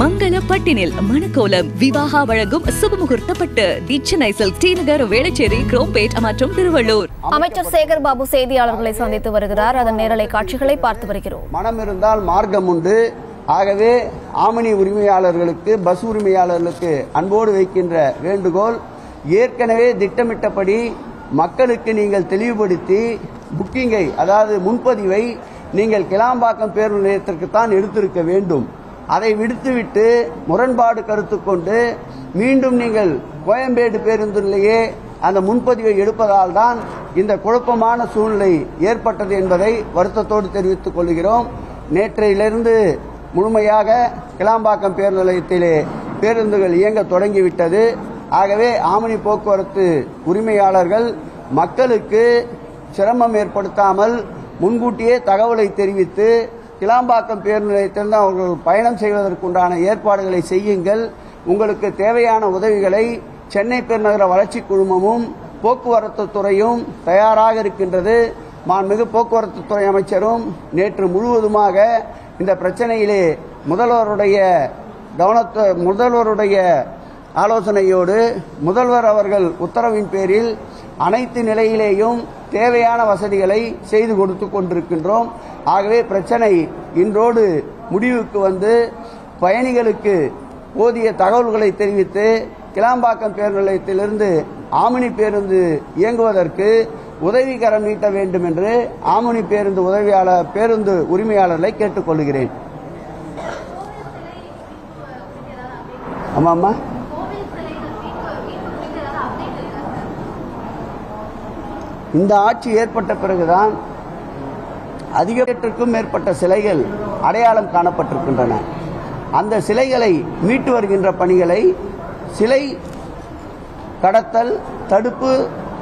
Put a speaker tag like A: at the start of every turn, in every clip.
A: மங்கள பட்டினில் மணக்கோலம் விவாகா வழங்கும் சுபமுகூர்த்தப்பட்டு Chennai silk D நகர், வேளச்சேரி, குரோம்பேட் மற்றும் திருவள்ளூர்.
B: அமைச்சர் சேகர் பாபு செய்தியாளர்களை சந்தித்து வருகிறார். அதன் நேரலை காட்சிகளை பார்த்து வருகிறோம்.
C: மனம் இருந்தால் மார்க்கம் உண்டு. ஆகவே ஆமணி உரிமையாளர்களுக்கு, பஸ் உரிமையாளர்களுக்கு அன்போடு வைக்கின்ற வேண்டுகோள், ஏற்கனவே திட்டமிட்டபடி மக்களுக்கு நீங்கள் தெளிவுபடுத்தி புக்கிங்கை, அதாவது முன்பதிவை நீங்கள் கிளாம்பாக்கம் பேருந்து நிலையத்திற்குத்தான் எடுத்திருக்க வேண்டும். அதை விடுத்துவிட்டு முரண்பாடு கருத்து கொண்டு மீண்டும் நீங்கள் கோயம்பேடு பேருந்திலேயே அந்த முன்பதிவை எடுப்பதால் தான் இந்த குழப்பமான சூழ்நிலை ஏற்பட்டது என்பதை வருத்தத்தோடு தெரிவித்துக் கொள்கிறோம். நேற்றையிலிருந்து முழுமையாக கிளாம்பாக்கம் பேருந்து நிலையத்திலே பேருந்துகள் இயங்க தொடங்கிவிட்டது. ஆகவே ஆமணி போக்குவரத்து உரிமையாளர்கள் மக்களுக்கு சிரமம் ஏற்படுத்தாமல் முன்கூட்டியே தகவலை தெரிவித்து கிளாம்பாக்கம் பேருந்து நிலையத்திலிருந்து அவர்கள் பயணம் செய்வதற்குண்டான ஏற்பாடுகளை செய்யுங்கள். உங்களுக்கு தேவையான உதவிகளை சென்னை பெருநகர வளர்ச்சி குழுமமும் போக்குவரத்து துறையும் தயாராக இருக்கின்றது. மாண்புமிகு போக்குவரத்து துறை அமைச்சரும் நேற்று முழுவதுமாக இந்த பிரச்சனையிலே முதல்வருடைய ஆலோசனையோடு முதல்வர் அவர்கள் உத்தரவின் பேரில் அனைத்து நிலையிலேயும் தேவையான வசதிகளை செய்து கொடுத்து கொண்டிருக்கின்றோம். ஆகவே பிரச்சனை இன்றோடு முடிவுக்கு வந்து பயணிகளுக்கு போதிய தகவல்களை தெரிவித்து கிளாம்பாக்கம் பேருந்து நிலையத்திலிருந்து ஆமணி பேருந்து இயங்குவதற்கு உதவிகரம் நீட்ட வேண்டும் என்று ஆமணி பேருந்து உரிமையாளர்களை கேட்டுக்கொள்கிறேன். ஆமாம்மா, இந்த ஆட்சி ஏற்பட்ட பிறகுதான் அதிகத்திற்கும் மேற்பட்ட சிலைகள் அடையாளம் காணப்பட்டிருக்கின்றன. அந்த சிலைகளை மீட்டு வருகின்ற பணிகளை சிலை கடத்தல் தடுப்பு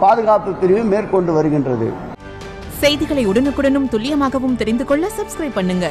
C: பாதுகாப்பு பிரிவு மேற்கொண்டு வருகின்றது.
D: செய்திகளை உடனுக்குடனும் துல்லியமாகவும் தெரிந்து கொள்ள சப்ஸ்கிரைப் பண்ணுங்க.